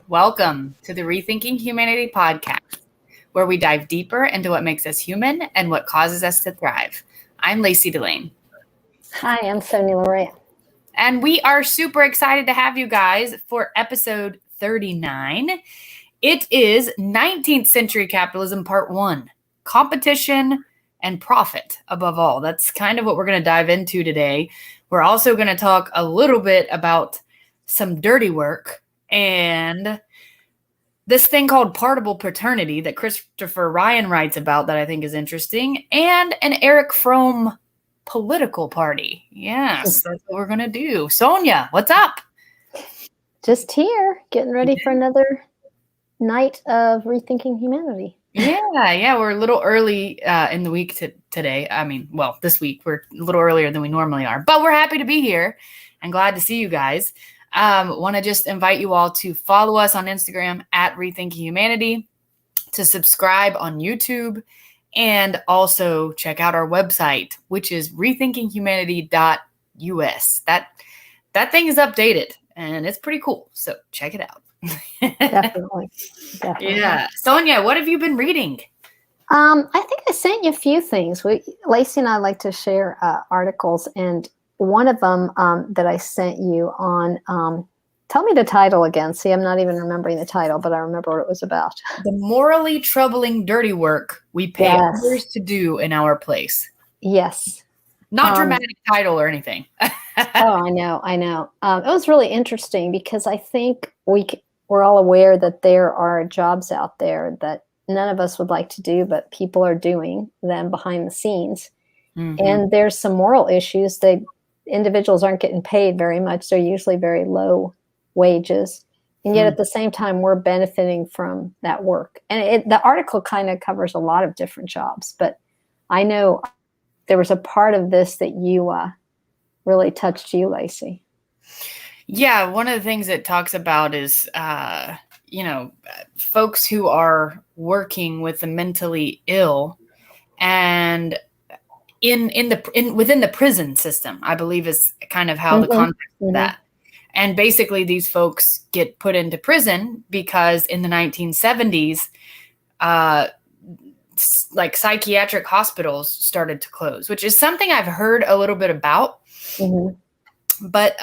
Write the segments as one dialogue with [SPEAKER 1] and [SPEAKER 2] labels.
[SPEAKER 1] Welcome to the Rethinking Humanity podcast, where we dive deeper into what makes us human and what causes us to thrive. I'm Lacey Delane.
[SPEAKER 2] Hi, I'm Sonya Larrea.
[SPEAKER 1] And we are super excited to have you guys for episode 39. It is 19th Century Capitalism Part 1, Competition and Profit above all. That's kind of what we're going to dive into today. We're also going to talk a little bit about some dirty work and this thing called Partible Paternity that Christopher Ryan writes about that I think is interesting, and an Erich Fromm Political Party. Yes, that's what we're going to do. Sonya, what's up?
[SPEAKER 2] Just here, getting ready for another night of Rethinking Humanity.
[SPEAKER 1] Yeah, we're a little early in the week today. This week we're a little earlier than we normally are, but we're happy to be here and glad to see you guys. Want to just invite you all to follow us on Instagram at Rethinking Humanity, to subscribe on YouTube, and also check out our website, which is RethinkingHumanity.us. That thing is updated and it's pretty cool. So check it out.
[SPEAKER 2] Definitely.
[SPEAKER 1] Yeah. Sonya, what have you been reading?
[SPEAKER 2] I think I sent you a few things. Lacey and I like to share articles, and one of them that I sent you on, tell me the title again. See, I'm not even remembering the title, but I remember what it was about.
[SPEAKER 1] The morally troubling dirty work we pay others to do in our place.
[SPEAKER 2] Yes.
[SPEAKER 1] Not dramatic title or anything.
[SPEAKER 2] I know. It was really interesting because I think we're all aware that there are jobs out there that none of us would like to do, but people are doing them behind the scenes. Mm-hmm. And there's some moral issues. Individuals aren't getting paid very much. They're usually very low wages. And yet at the same time, we're benefiting from that work. And the article kind of covers a lot of different jobs, but I know there was a part of this that you really touched you, Lacey.
[SPEAKER 1] Yeah, one of the things it talks about is, folks who are working with the mentally ill, and within the prison system, I believe is kind of how the context of that. And basically, these folks get put into prison because in the 1970s, like psychiatric hospitals started to close, which is something I've heard a little bit about, but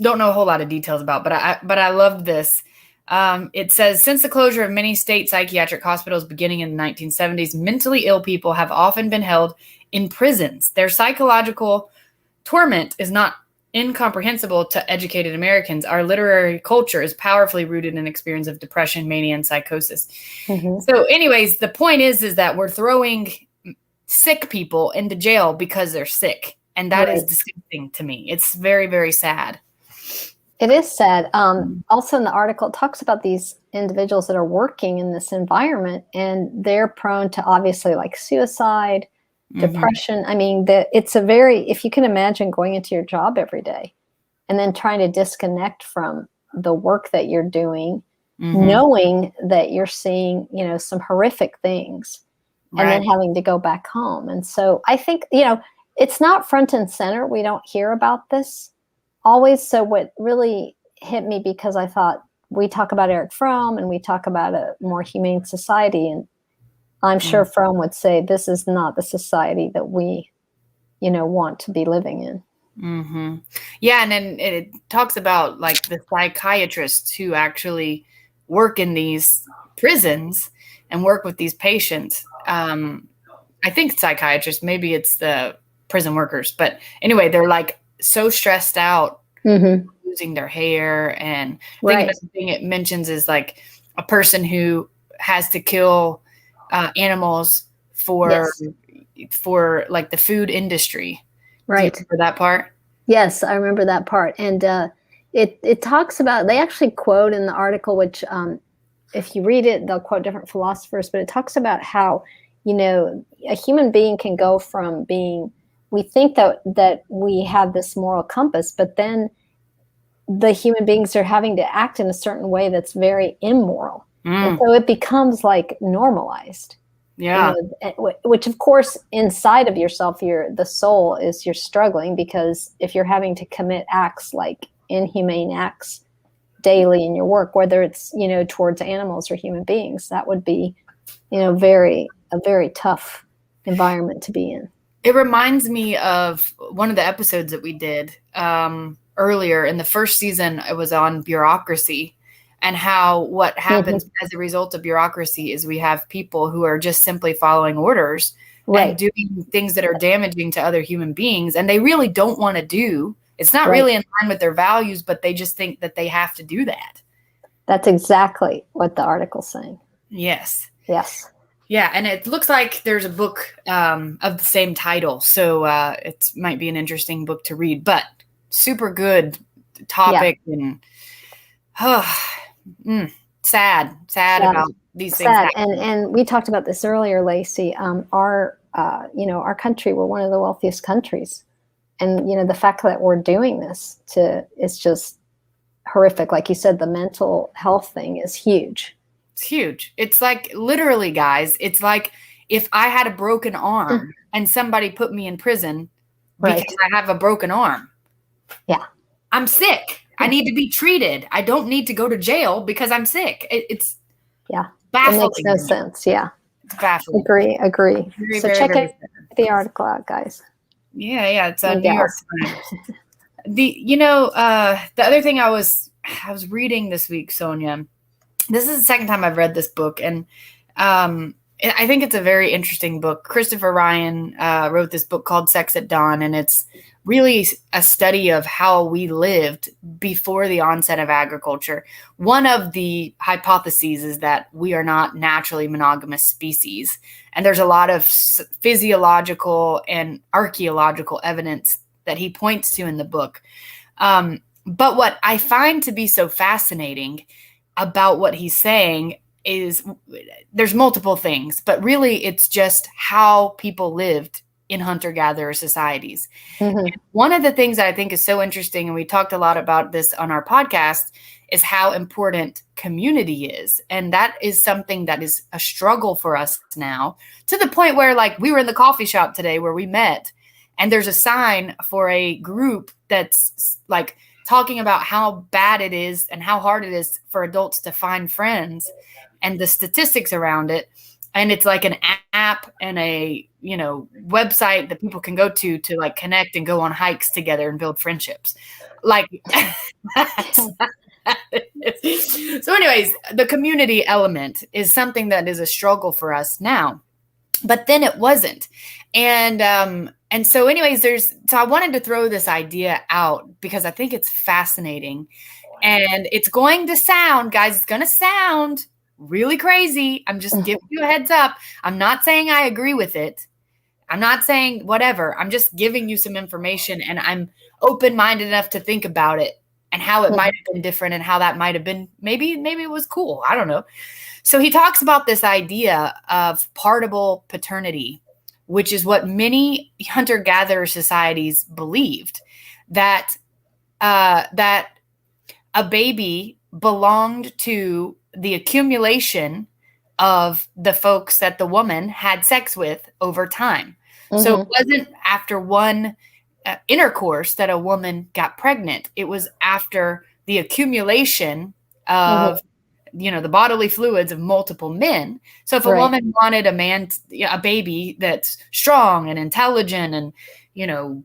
[SPEAKER 1] don't know a whole lot of details about. But I loved this. It says, since the closure of many state psychiatric hospitals beginning in the 1970s, mentally ill people have often been held in prisons. Their psychological torment is not incomprehensible to educated Americans. Our literary culture is powerfully rooted in experience of depression, mania, and psychosis. So anyways, the point is that we're throwing sick people into jail because they're sick. And that is disgusting to me. It's very, very sad.
[SPEAKER 2] It is sad. Also in the article, it talks about these individuals that are working in this environment, and they're prone to obviously like suicide, depression. I mean, if you can imagine going into your job every day and then trying to disconnect from the work that you're doing, knowing that you're seeing, some horrific things, and then having to go back home. And so I think, it's not front and center. We don't hear about this always. So what really hit me, because I thought we talk about Erich Fromm and we talk about a more humane society, and I'm sure Fromm would say this is not the society that we, want to be living in.
[SPEAKER 1] Yeah, and then it talks about like the psychiatrists who actually work in these prisons and work with these patients. I think psychiatrists, maybe it's the prison workers, but anyway, they're like so stressed out, losing their hair, and I think another thing it mentions is like a person who has to kill animals for like the food industry.
[SPEAKER 2] Right.
[SPEAKER 1] Do you remember that part?
[SPEAKER 2] Yes, I remember that part. And it talks about, they actually quote in the article, which if you read it, they'll quote different philosophers, but it talks about how, a human being can go from being, we think that we have this moral compass, but then the human beings are having to act in a certain way that's very immoral. And so it becomes like normalized.
[SPEAKER 1] Yeah.
[SPEAKER 2] Which of course, inside of yourself, the soul is you're struggling, because if you're having to commit acts like inhumane acts, daily in your work, whether it's, towards animals or human beings. That would be, a very tough environment to be in.
[SPEAKER 1] It reminds me of one of the episodes that we did earlier in the first season. It was on bureaucracy and how what happens as a result of bureaucracy is we have people who are just simply following orders and doing things that are damaging to other human beings. And they really don't want to do. It's not really in line with their values, but they just think that they have to do that.
[SPEAKER 2] That's exactly what the article's saying.
[SPEAKER 1] Yes.
[SPEAKER 2] Yes.
[SPEAKER 1] Yeah, and it looks like there's a book of the same title, so it might be an interesting book to read. But super good topic, and sad about these things.
[SPEAKER 2] And we talked about this earlier, Lacey. Our country, we're one of the wealthiest countries, and the fact that we're doing this is just horrific. Like you said, the mental health thing is huge.
[SPEAKER 1] It's huge. It's like, literally, guys, it's like if I had a broken arm and somebody put me in prison because I have a broken arm.
[SPEAKER 2] Yeah.
[SPEAKER 1] I'm sick. I need to be treated. I don't need to go to jail because I'm sick. It's baffling.
[SPEAKER 2] It makes no sense. Yeah.
[SPEAKER 1] It's baffling.
[SPEAKER 2] Agree. So check the article out, guys.
[SPEAKER 1] Yeah. It's on New York Times. The other thing I was reading this week, Sonya, this is the second time I've read this book, and I think it's a very interesting book. Christopher Ryan wrote this book called Sex at Dawn, and it's really a study of how we lived before the onset of agriculture. One of the hypotheses is that we are not naturally monogamous species, and there's a lot of physiological and archaeological evidence that he points to in the book. But what I find to be so fascinating about what he's saying is there's multiple things, but really it's just how people lived in hunter-gatherer societies. One of the things that I think is so interesting, and we talked a lot about this on our podcast, is how important community is. And that is something that is a struggle for us now, to the point where, like, we were in the coffee shop today where we met, and there's a sign for a group that's like talking about how bad it is and how hard it is for adults to find friends and the statistics around it. And it's like an app and a, website that people can go to like connect and go on hikes together and build friendships. Like, so anyways, the community element is something that is a struggle for us now, but then it wasn't. And so anyways, so I wanted to throw this idea out because I think it's fascinating, and it's going to sound, guys, it's going to sound really crazy. I'm just giving you a heads up. I'm not saying I agree with it. I'm not saying whatever. I'm just giving you some information, and I'm open-minded enough to think about it and how it might have been different and how that might have been, maybe it was cool. I don't know. So he talks about this idea of partible paternity, which is what many hunter-gatherer societies believed, that a baby belonged to the accumulation of the folks that the woman had sex with over time. So it wasn't after one intercourse that a woman got pregnant. It was after the accumulation of the bodily fluids of multiple men. So if a woman wanted a baby that's strong and intelligent and,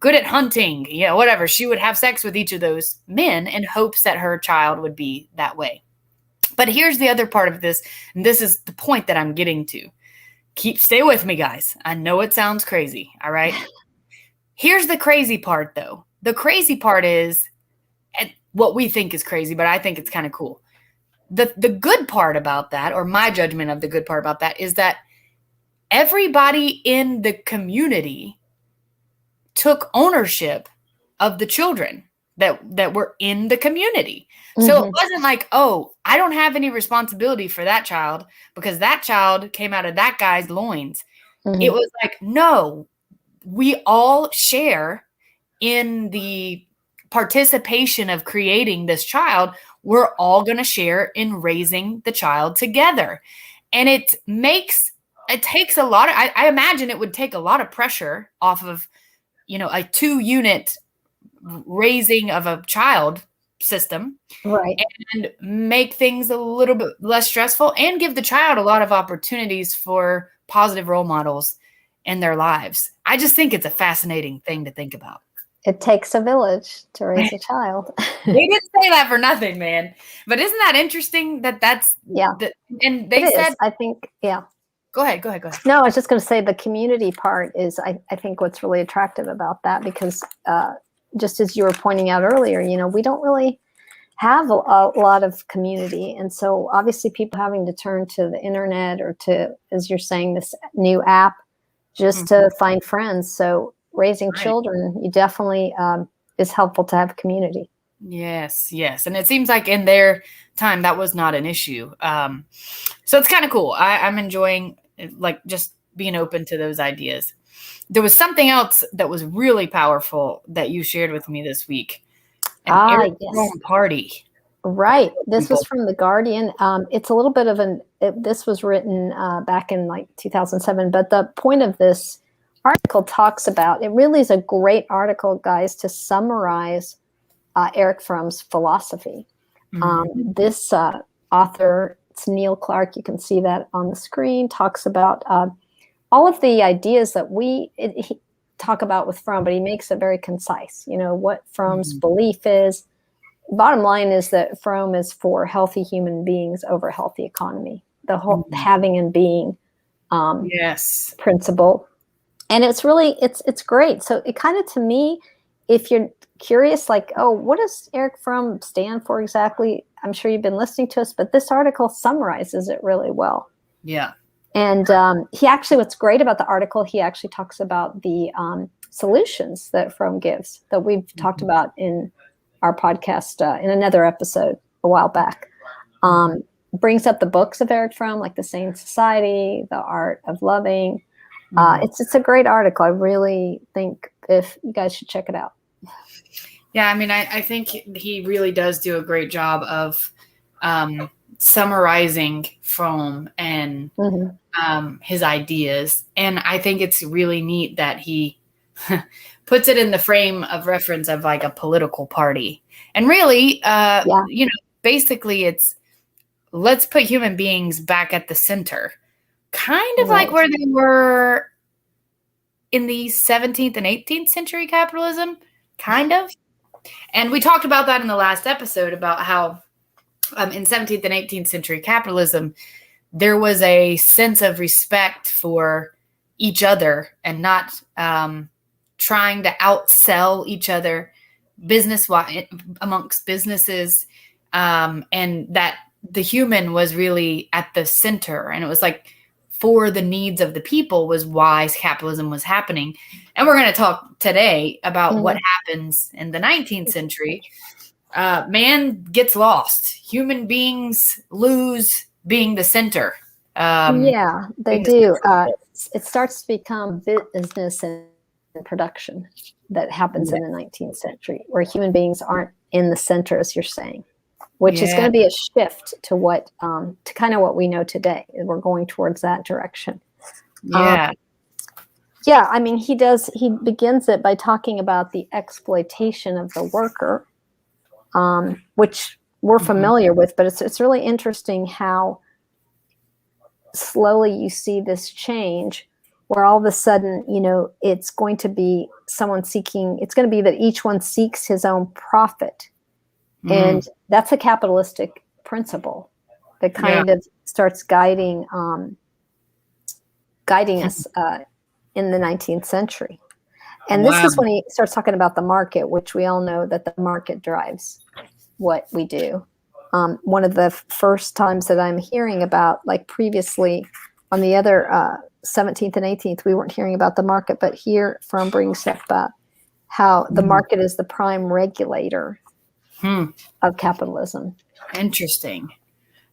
[SPEAKER 1] good at hunting, whatever, she would have sex with each of those men in hopes that her child would be that way. But here's the other part of this, and this is the point that I'm getting to. Stay with me, guys. I know it sounds crazy, all right? Here's the crazy part, though. The crazy part is what we think is crazy, but I think it's kind of cool. The good part about that, or my judgment of the good part about that, is that everybody in the community took ownership of the children that were in the community. So it wasn't like, oh, I don't have any responsibility for that child because that child came out of that guy's loins. It was like, no, we all share in the participation of creating this child. We're all going to share in raising the child together. And it takes a lot of, I imagine it would take a lot of pressure off of, a 2-unit raising of a child system,
[SPEAKER 2] right,
[SPEAKER 1] and make things a little bit less stressful and give the child a lot of opportunities for positive role models in their lives. I just think it's a fascinating thing to think about.
[SPEAKER 2] It takes a village to raise a child.
[SPEAKER 1] They didn't say that for nothing, man. But isn't that interesting that's and they said,
[SPEAKER 2] I think, yeah.
[SPEAKER 1] Go ahead.
[SPEAKER 2] No, I was just going to say the community part is, I think what's really attractive about that, because just as you were pointing out earlier, we don't really have a lot of community. And so obviously people having to turn to the internet or to, as you're saying, this new app just to find friends. So raising children, you definitely is helpful to have community.
[SPEAKER 1] Yes. And it seems like in their time, that was not an issue. So it's kind of cool. I'm enjoying just being open to those ideas. There was something else that was really powerful that you shared with me this week. Erich Fromm Party.
[SPEAKER 2] Right. This was from The Guardian. It's a little bit of this was written back in 2007, but the point of this article talks about, it really is a great article, guys, to summarize Erich Fromm's philosophy. This author, it's Neil Clark, you can see that on the screen, talks about all of the ideas that he talk about with Fromm, but he makes it very concise. What Fromm's belief is. Bottom line is that Fromm is for healthy human beings over healthy economy, the whole having and being principle. And it's really, it's great. So it kind of, to me, if you're curious, what does Erich Fromm stand for exactly? I'm sure you've been listening to us, but this article summarizes it really well.
[SPEAKER 1] Yeah.
[SPEAKER 2] And he actually, what's great about the article, he actually talks about the solutions that Fromm gives that we've talked about in our podcast in another episode a while back. Brings up the books of Erich Fromm, like The Sane Society, The Art of Loving. It's a great article. I really think if you guys should check it out.
[SPEAKER 1] Yeah, I mean, I think he really does do a great job of summarizing Fromm and his ideas. And I think it's really neat that he puts it in the frame of reference of a political party. And really, basically it's, let's put human beings back at the center. Kind of like where they were in the 17th and 18th century capitalism, kind of. And we talked about that in the last episode about how in 17th and 18th century capitalism, there was a sense of respect for each other and not trying to outsell each other amongst businesses, and that the human was really at the center. And it was for the needs of the people was why capitalism was happening. And we're going to talk today about what happens in the 19th century. Man gets lost. Human beings lose being the center.
[SPEAKER 2] They do. It starts to become business and production that happens in the 19th century, where human beings aren't in the center, as you're saying, which is going to be a shift to what, to kind of what we know today. We're going towards that direction. I mean, he begins it by talking about the exploitation of the worker, which we're familiar with, but it's really interesting how slowly you see this change, where all of a sudden, it's going to be it's going to be that each one seeks his own profit. And that's a capitalistic principle that kind of starts guiding us in the 19th century. And this is when he starts talking about the market, which we all know that the market drives what we do. One of the first times that I'm hearing about, previously on the other 17th and 18th, we weren't hearing about the market, but here Fromm brings up how the market is the prime regulator of capitalism.
[SPEAKER 1] Interesting.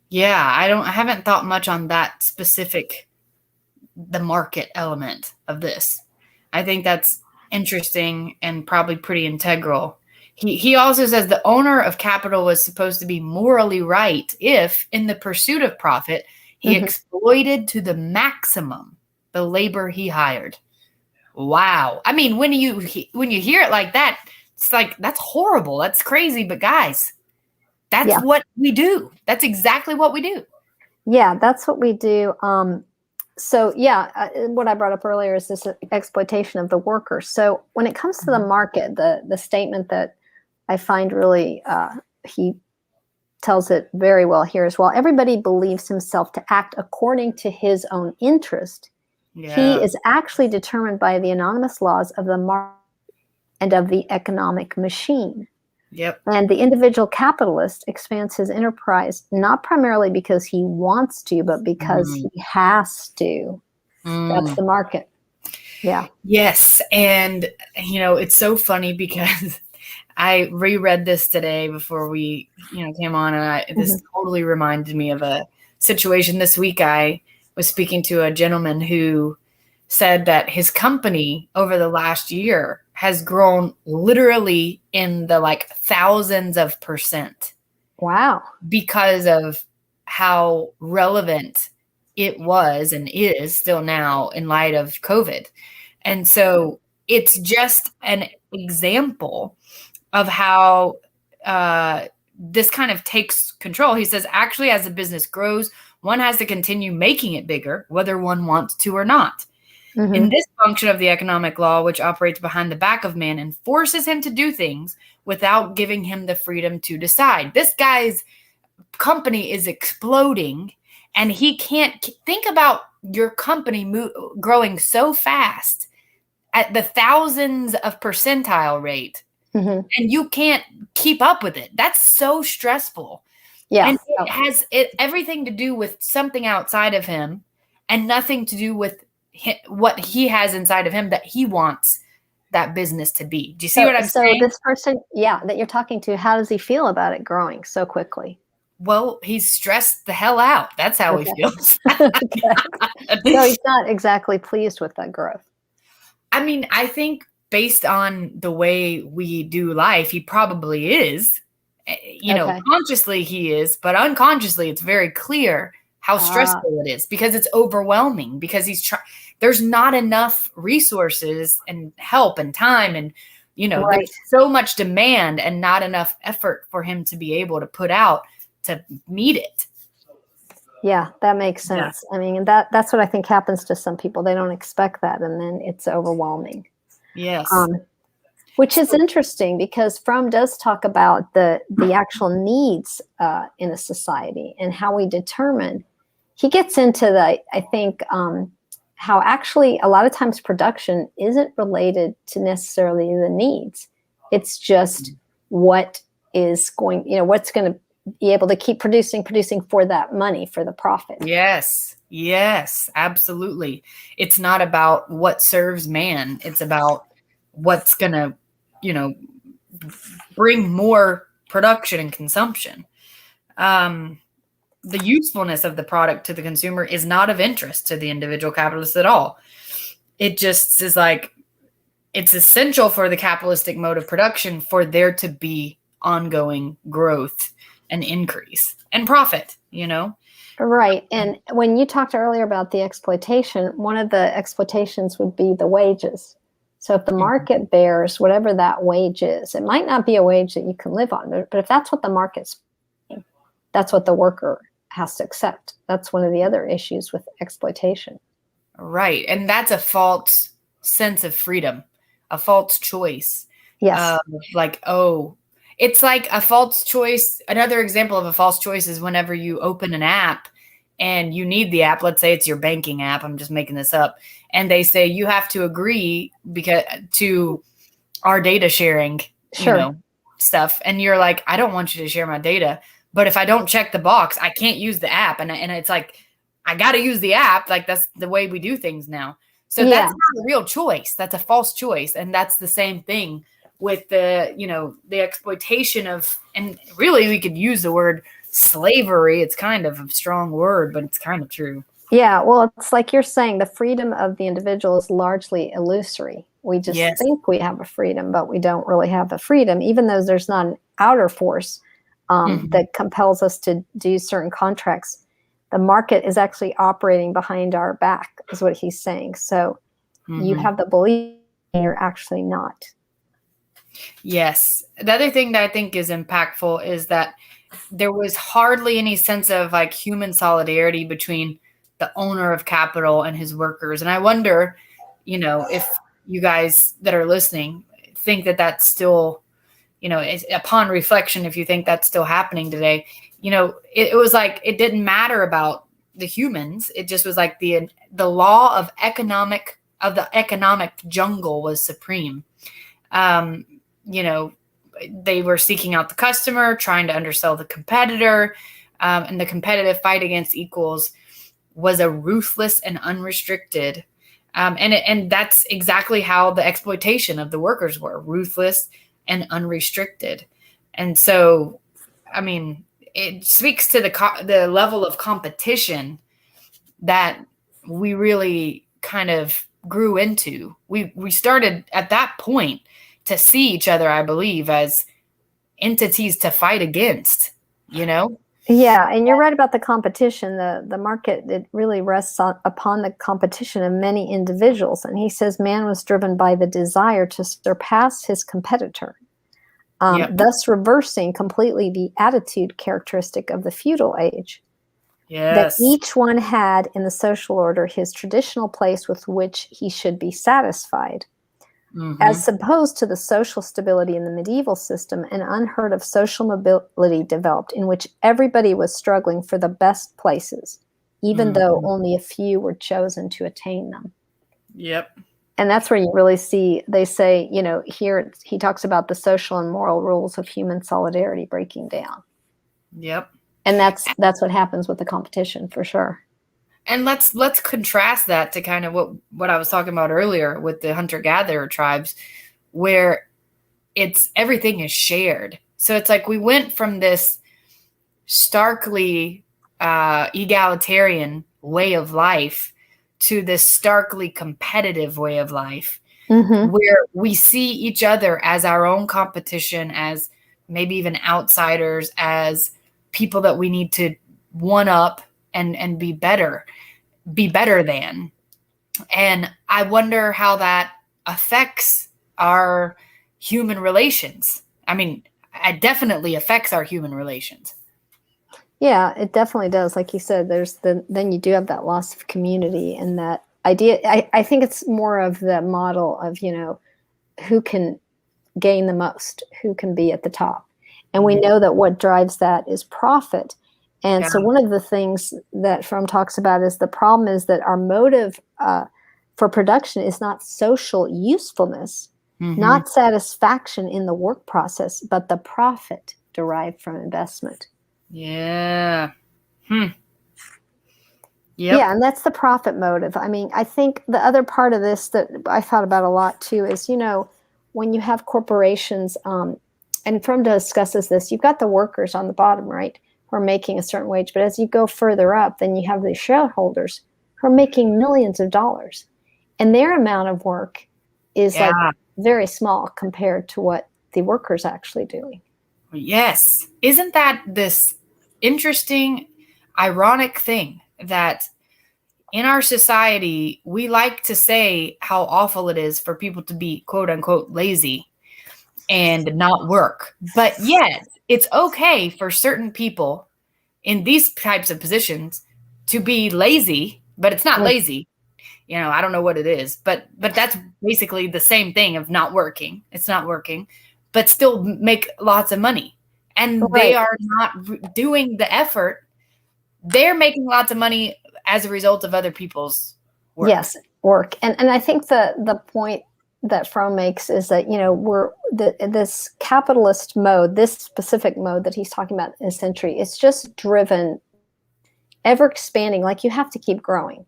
[SPEAKER 1] Yeah, I haven't thought much on that specific, the market element of this. I think that's interesting and probably pretty integral. He also says the owner of capital was supposed to be morally right if, in the pursuit of profit, he exploited to the maximum the labor he hired. Wow. I mean, when you hear it like that, it's that's horrible. That's crazy. But guys, That's what we do. That's exactly what we do.
[SPEAKER 2] Yeah, that's what we do. So what I brought up earlier is this exploitation of the worker. So when it comes to the market, the statement that I find really, he tells it very well here is, while everybody believes himself to act according to his own interest, he is actually determined by the anonymous laws of the market and of the economic machine.
[SPEAKER 1] Yep.
[SPEAKER 2] And the individual capitalist expands his enterprise not primarily because he wants to, but because he has to. That's the market. Yeah.
[SPEAKER 1] Yes. And, it's so funny because I reread this today before we, came on, and this totally reminded me of a situation this week. I was speaking to a gentleman who said that his company over the last year has grown literally in the thousands of %.
[SPEAKER 2] Wow.
[SPEAKER 1] Because of how relevant it was and is still now in light of COVID. And so it's just an example of how this kind of takes control. He says, actually, as the business grows, one has to continue making it bigger, whether one wants to or not. In this function of the economic law, which operates behind the back of man and forces him to do things without giving him the freedom to decide. This guy's company is exploding, and he can't think about your company growing so fast at the thousands of percentile rate, and you can't keep up with it. That's so stressful.
[SPEAKER 2] Yeah.
[SPEAKER 1] And it has everything to do with something outside of him and nothing to do with what he has inside of him that he wants that business to be. Do you see what I'm saying?
[SPEAKER 2] So this person, that you're talking to, how does he feel about it growing so quickly?
[SPEAKER 1] Well, he's stressed the hell out. That's how he feels.
[SPEAKER 2] So he's not exactly pleased with that growth.
[SPEAKER 1] I mean, I think based on the way we do life, he probably is. Consciously he is, but unconsciously it's very clear how stressful it is, because it's overwhelming, because there's not enough resources and help and time, and there's so much demand and not enough effort for him to be able to put out to meet it.
[SPEAKER 2] Yeah, that makes sense. Yeah. I mean, that's what I think happens to some people. They don't expect that, and then it's overwhelming.
[SPEAKER 1] Yes.
[SPEAKER 2] Which is interesting, because Fromm does talk about the actual needs in a society and how we determine. He gets into how actually a lot of times production isn't related to necessarily the needs. It's just what's going to be able to keep producing for that money, for the profit.
[SPEAKER 1] Yes, absolutely. It's not about what serves man. It's about what's going to, bring more production and consumption. The usefulness of the product to the consumer is not of interest to the individual capitalist at all. It just is it's essential for the capitalistic mode of production for there to be ongoing growth and increase and profit,
[SPEAKER 2] Right. And when you talked earlier about the exploitation, one of the exploitations would be the wages. So if the market bears whatever that wage is, it might not be a wage that you can live on, but if that's what the market's paying, that's what the worker has to accept. That's one of the other issues with exploitation.
[SPEAKER 1] Right. And that's a false sense of freedom, a false choice.
[SPEAKER 2] Yes.
[SPEAKER 1] It's like a false choice. Another example of a false choice is whenever you open an app and you need the app. Let's say it's your banking app. I'm just making this up. And they say you have to agree to our data sharing, stuff. And you're like, I don't want you to share my data. But if I don't check the box, I can't use the app. And it's like, I got to use the app. Like, that's the way we do things now. So that's not a real choice. That's a false choice. And that's the same thing with the exploitation of, and really we could use the word slavery. It's kind of a strong word, but it's kind of true.
[SPEAKER 2] Yeah. Well, it's like you're saying, the freedom of the individual is largely illusory. We just think we have a freedom, but we don't really have the freedom, even though there's not an outer force that compels us to do certain contracts. The market is actually operating behind our back, is what he's saying. So you have the belief, and you're actually not.
[SPEAKER 1] Yes. The other thing that I think is impactful is that there was hardly any sense of like human solidarity between the owner of capital and his workers. And I wonder, if you guys that are listening think that that's still, upon reflection, if you think that's still happening today, it was like, it didn't matter about the humans. It just was like the law of the economic jungle was supreme. They were seeking out the customer, trying to undersell the competitor, and the competitive fight against equals was a ruthless and unrestricted. And that's exactly how the exploitation of the workers were, ruthless and unrestricted. And so, I mean, it speaks to the level of competition that we really kind of grew into. We started at that point to see each other, I believe, as entities to fight against,
[SPEAKER 2] Yeah, and you're right about the competition. The market, it really rests upon the competition of many individuals. And he says man was driven by the desire to surpass his competitor, thus reversing completely the attitude characteristic of the feudal age.
[SPEAKER 1] Yes.
[SPEAKER 2] That each one had in the social order his traditional place with which he should be satisfied. Mm-hmm. As opposed to the social stability in the medieval system, an unheard of social mobility developed in which everybody was struggling for the best places, even though only a few were chosen to attain them.
[SPEAKER 1] Yep.
[SPEAKER 2] And that's where you really see, they say, here he talks about the social and moral rules of human solidarity breaking down.
[SPEAKER 1] Yep.
[SPEAKER 2] And that's what happens with the competition, for sure.
[SPEAKER 1] And let's contrast that to kind of what I was talking about earlier with the hunter-gatherer tribes, where everything is shared. So it's like we went from this starkly egalitarian way of life to this starkly competitive way of life, where we see each other as our own competition, as maybe even outsiders, as people that we need to one up and be better than. And I wonder how that affects our human relations. I mean, it definitely affects our human relations.
[SPEAKER 2] Yeah, it definitely does. Like you said, then you do have that loss of community and that idea. I think it's more of the model of, who can gain the most, who can be at the top. And we know that what drives that is profit. And so one of the things that Fromm talks about is the problem is that our motive for production is not social usefulness, not satisfaction in the work process, but the profit derived from investment.
[SPEAKER 1] Yeah. Yep.
[SPEAKER 2] Yeah, and that's the profit motive. I mean, I think the other part of this that I thought about a lot too is, when you have corporations, and Fromm discusses this, you've got the workers on the bottom, right, who are making a certain wage. But as you go further up, then you have the shareholders who are making millions of dollars. And their amount of work is like very small compared to what the workers actually doing.
[SPEAKER 1] Yes. Isn't that this interesting, ironic thing that in our society, we like to say how awful it is for people to be quote unquote lazy and not work. But yet it's okay for certain people in these types of positions to be lazy, but it's not lazy. I don't know what it is, but that's basically the same thing of not working. It's not working, but still make lots of money. And they are not doing the effort. They're making lots of money as a result of other people's work.
[SPEAKER 2] Yes, work. And I think the point that Fromm makes is that, we're this capitalist mode, this specific mode that he's talking about in this century, it's just driven ever expanding. Like, you have to keep growing.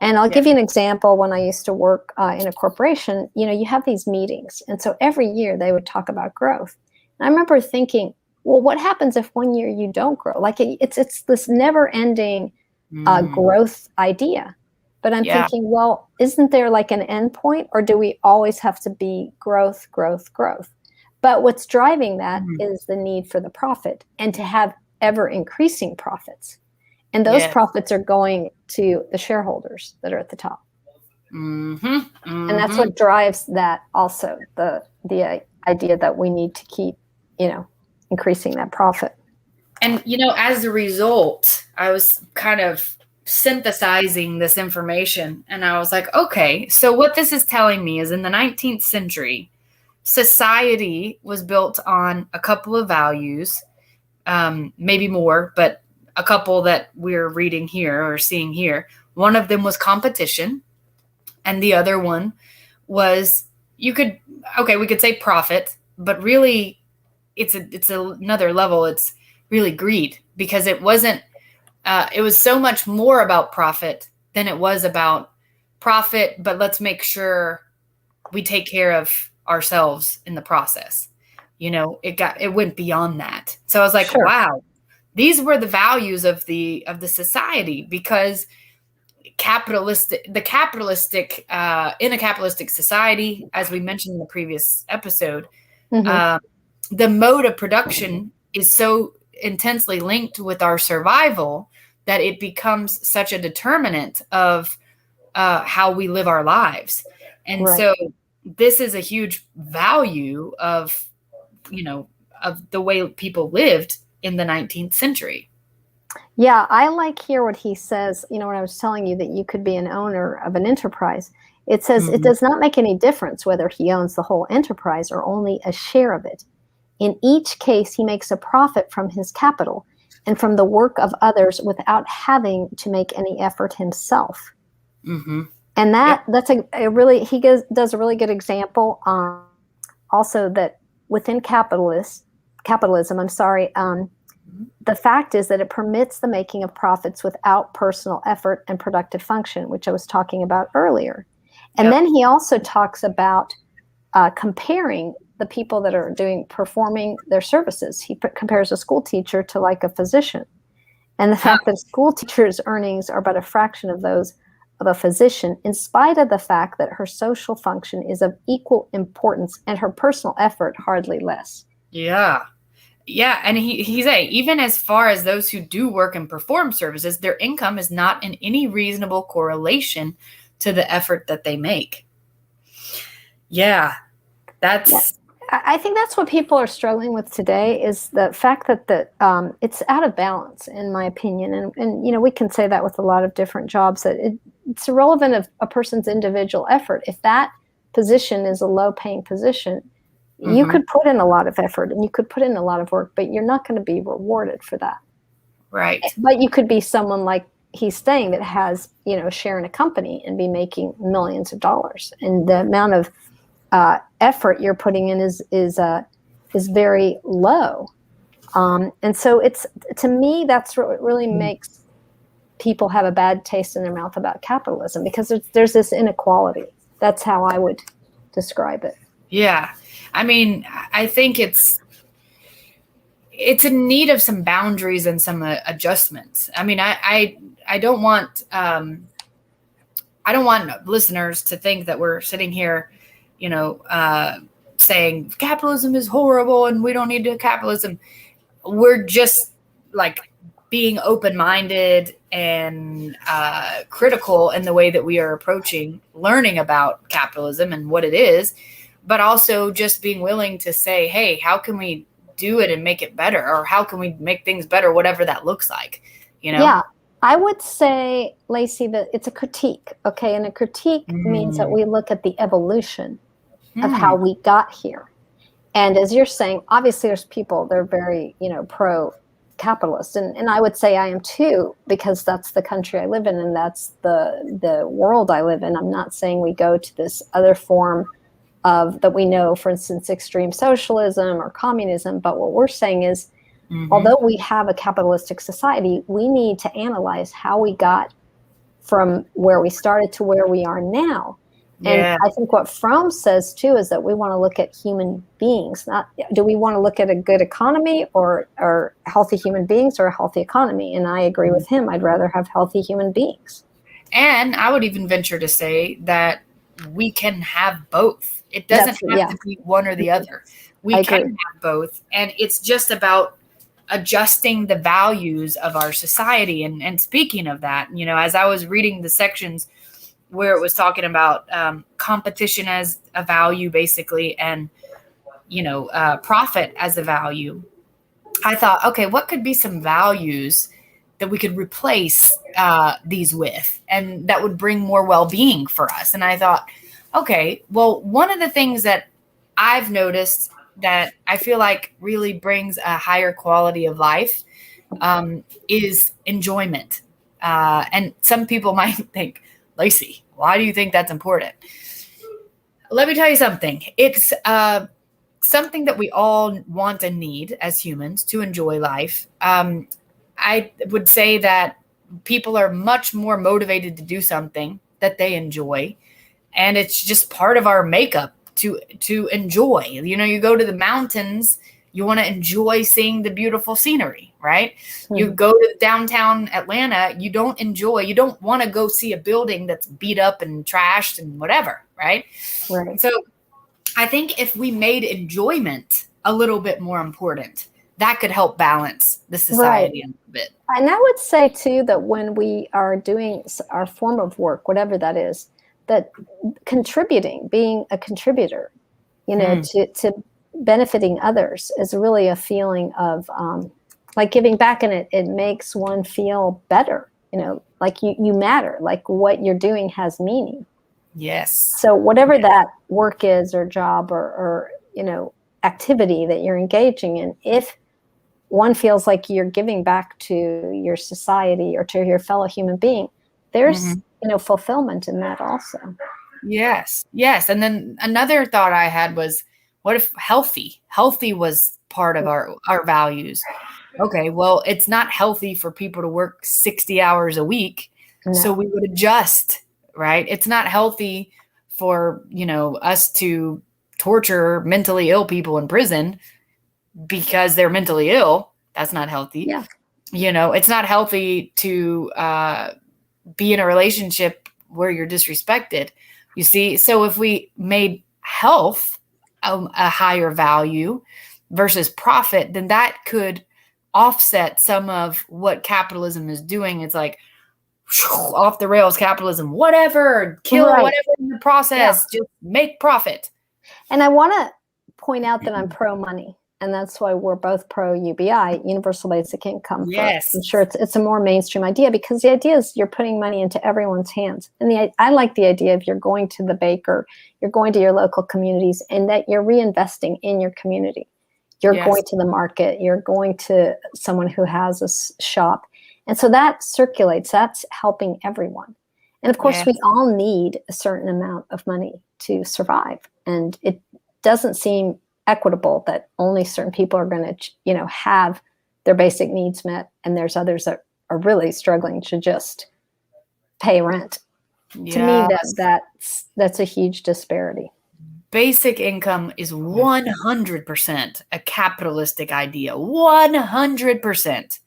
[SPEAKER 2] And I'll give you an example. When I used to work in a corporation, you have these meetings. And so every year they would talk about growth. And I remember thinking, well, what happens if one year you don't grow? Like, it's this never ending growth idea. But I'm thinking, well, isn't there like an end point, or do we always have to be growth, growth, growth? But what's driving that is the need for the profit and to have ever increasing profits. And those profits are going to the shareholders that are at the top. And that's what drives that also, the idea that we need to keep, increasing that profit.
[SPEAKER 1] And, as a result, I was kind of synthesizing this information, and I was like, okay, so what this is telling me is in the 19th century, society was built on a couple of values, maybe more, but a couple that we're reading here or seeing here. One of them was competition, and the other one was, we could say profit, but really it's another level. It's really greed, because it wasn't, it was so much more about profit than it was about profit, but let's make sure we take care of ourselves in the process. It went beyond that. So I was like,
[SPEAKER 2] Sure.
[SPEAKER 1] wow, these were the values of the society, because in a capitalistic society, as we mentioned in the previous episode, the mode of production is so intensely linked with our survival that it becomes such a determinant of how we live our lives. And so this is a huge value of the way people lived in the 19th century.
[SPEAKER 2] Yeah, I like here what he says, when I was telling you that you could be an owner of an enterprise. It says it does not make any difference whether he owns the whole enterprise or only a share of it. In each case, he makes a profit from his capital and from the work of others without having to make any effort himself.
[SPEAKER 1] Mm-hmm.
[SPEAKER 2] And that's a really, does a really good example. Also that within capitalism, the fact is that it permits the making of profits without personal effort and productive function, which I was talking about earlier. And then he also talks about comparing the people that are performing their services. He compares a school teacher to like a physician. And the fact that a school teacher's earnings are but a fraction of those of a physician, in spite of the fact that her social function is of equal importance and her personal effort hardly less.
[SPEAKER 1] Yeah. Yeah. And he's saying, even as far as those who do work and perform services, their income is not in any reasonable correlation to the effort that they make. Yeah.
[SPEAKER 2] I think that's what people are struggling with today, is the fact that it's out of balance, in my opinion. And we can say that with a lot of different jobs, that it's irrelevant of a person's individual effort. If that position is a low-paying position, you could put in a lot of effort and you could put in a lot of work, but you're not going to be rewarded for that.
[SPEAKER 1] Right.
[SPEAKER 2] But you could be someone like he's saying that has, a share in a company and be making millions of dollars. And the amount of effort you're putting in is very low. And so to me, that's what really makes people have a bad taste in their mouth about capitalism, because there's this inequality. That's how I would describe it.
[SPEAKER 1] Yeah. I mean, I think it's in need of some boundaries and some adjustments. I mean, I don't want listeners to think that we're sitting here, saying capitalism is horrible and we don't need to capitalism. We're just like being open-minded and critical in the way that we are approaching learning about capitalism and what it is, but also just being willing to say, hey, how can we do it and make it better? Or how can we make things better, whatever that looks like, Yeah,
[SPEAKER 2] I would say, Lacey, that it's a critique. Okay. And a critique means that we look at the evolution of how we got here. And as you're saying, obviously there's people, they're very, pro-capitalist. And I would say I am too, because that's the country I live in and that's the world I live in. I'm not saying we go to this other form of that we know, for instance, extreme socialism or communism. But what we're saying is, although we have a capitalistic society, we need to analyze how we got from where we started to where we are now. And I think what Fromm says too is that we want to look at human beings. Not do we want to look at a good economy or healthy human beings or a healthy economy? And I agree with him. I'd rather have healthy human beings.
[SPEAKER 1] And I would even venture to say that we can have both. It doesn't have to be one or the other. We can have both. And it's just about adjusting the values of our society. And speaking of that, as I was reading the sections where it was talking about competition as a value, basically, and, profit as a value, I thought, okay, what could be some values that we could replace these with, and that would bring more well-being for us? And I thought, okay, well, one of the things that I've noticed that I feel like really brings a higher quality of life is enjoyment. And some people might think, Lacey, why do you think that's important? Let me tell you something. It's something that we all want and need as humans to enjoy life. I would say that people are much more motivated to do something that they enjoy, and it's just part of our makeup to enjoy. You know, you go to the mountains, you want to enjoy seeing the beautiful scenery, right? Mm-hmm. You go to downtown Atlanta, you don't want to go see a building that's beat up and trashed and whatever, right?
[SPEAKER 2] Right.
[SPEAKER 1] So I think if we made enjoyment a little bit more important, that could help balance the society a little bit.
[SPEAKER 2] And I would say too that when we are doing our form of work, whatever that is, that contributing, being a contributor, you know, to benefiting others is really a feeling of like giving back, and it makes one feel better, you know, like you matter, like what you're doing has meaning.
[SPEAKER 1] Yes.
[SPEAKER 2] So whatever that work is, or job, or you know, activity that you're engaging in, if one feels like you're giving back to your society or to your fellow human being, there's you know, fulfillment in that also.
[SPEAKER 1] Yes. And then another thought I had was, what if healthy was part of our values? Okay, well, it's not healthy for people to work 60 hours a week. No. So we would adjust, right? It's not healthy for, you know, us to torture mentally ill people in prison because they're mentally ill. That's not healthy.
[SPEAKER 2] Yeah.
[SPEAKER 1] You know, it's not healthy to be in a relationship where you're disrespected. You see, so if we made health a higher value versus profit, then that could offset some of what capitalism is doing. It's like off the rails capitalism, whatever, kill whatever in the process, just make profit.
[SPEAKER 2] And I want to point out that I'm pro money, and that's why we're both pro UBI, universal basic income.
[SPEAKER 1] Yes.
[SPEAKER 2] I'm sure it's a more mainstream idea, because the idea is you're putting money into everyone's hands. And I like the idea of you're going to the baker, you're going to your local communities, and that you're reinvesting in your community. You're going to the market, you're going to someone who has a shop. And so that circulates, that's helping everyone. And of course, we all need a certain amount of money to survive. And it doesn't seem equitable that only certain people are going to, you know, have their basic needs met, and there's others that are really struggling to just pay rent. Yes. To me, that's a huge disparity.
[SPEAKER 1] Basic income is 100% a capitalistic idea. 100%.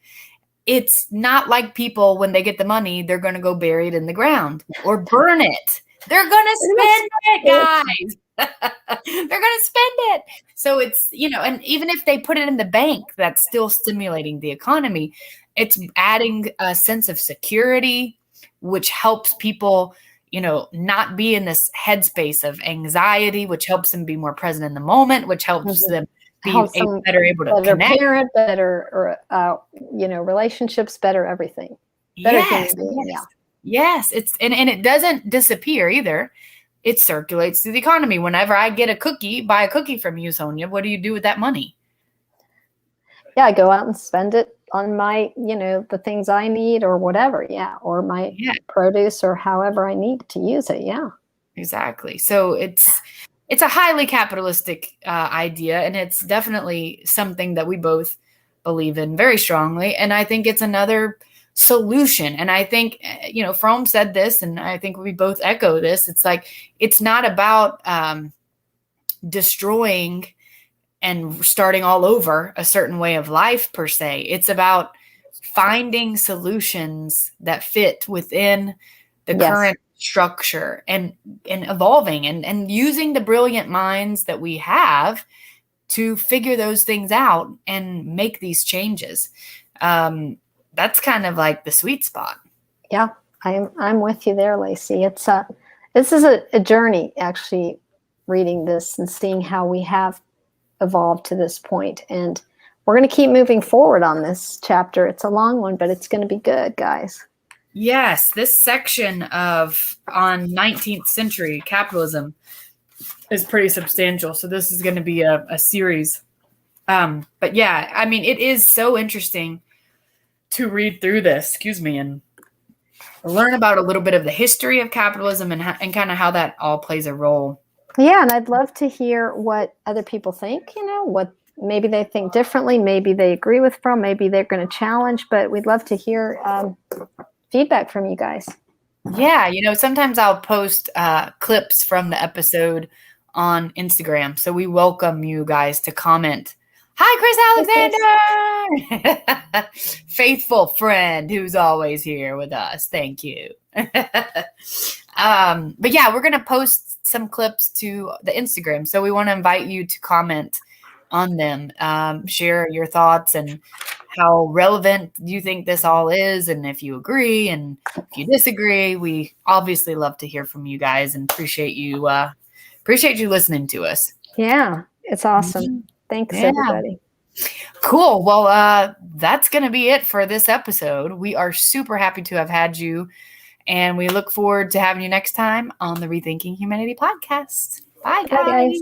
[SPEAKER 1] It's not like people, when they get the money, they're going to go bury it in the ground or burn it. They're going to spend it, guys. They're going to spend it. So it's, you know, and even if they put it in the bank, that's still stimulating the economy. It's adding a sense of security, which helps people, you know, not be in this headspace of anxiety, which helps them be more present in the moment, which helps them be better able to connect.
[SPEAKER 2] Parent, better, you know, relationships, better everything. Better
[SPEAKER 1] Yes. It's and it doesn't disappear either. It circulates through the economy. Whenever I get a cookie, buy a cookie from you, Sonya, what do you do with that money?
[SPEAKER 2] Yeah, I go out and spend it on my, you know, the things I need or whatever. Yeah. Or my produce or however I need to use it. Yeah.
[SPEAKER 1] Exactly. So it's a highly capitalistic idea, and it's definitely something that we both believe in very strongly. And I think it's another solution. And I think, you know, Fromm said this, and I think we both echo this. It's like, it's not about destroying and starting all over a certain way of life per se. It's about finding solutions that fit within the current structure and evolving and using the brilliant minds that we have to figure those things out and make these changes. That's kind of like the sweet spot.
[SPEAKER 2] Yeah, I'm with you there, Lacey. This is a journey, actually, reading this and seeing how we have evolved to this point. And we're going to keep moving forward on this chapter. It's a long one, but it's going to be good, guys.
[SPEAKER 1] Yes, this section on 19th century capitalism is pretty substantial. So this is going to be a series. But yeah, I mean, it is so interesting to read through this, and learn about a little bit of the history of capitalism and kind of how that all plays a role.
[SPEAKER 2] Yeah, and I'd love to hear what other people think, what maybe they think differently, maybe they agree with Fromm, maybe they're going to challenge, but we'd love to hear feedback from you guys.
[SPEAKER 1] Yeah, sometimes I'll post clips from the episode on Instagram. So we welcome you guys to comment. Hi, Chris Alexander! Faithful friend who's always here with us. Thank you. But yeah, we're going to post some clips to the Instagram. So we want to invite you to comment on them, share your thoughts and how relevant you think this all is, and if you agree and if you disagree. We obviously love to hear from you guys and appreciate you listening to us.
[SPEAKER 2] Yeah, it's awesome. Mm-hmm. Thanks, everybody.
[SPEAKER 1] Cool. Well, that's going to be it for this episode. We are super happy to have had you, and we look forward to having you next time on the Rethinking Humanity podcast. Bye, guys.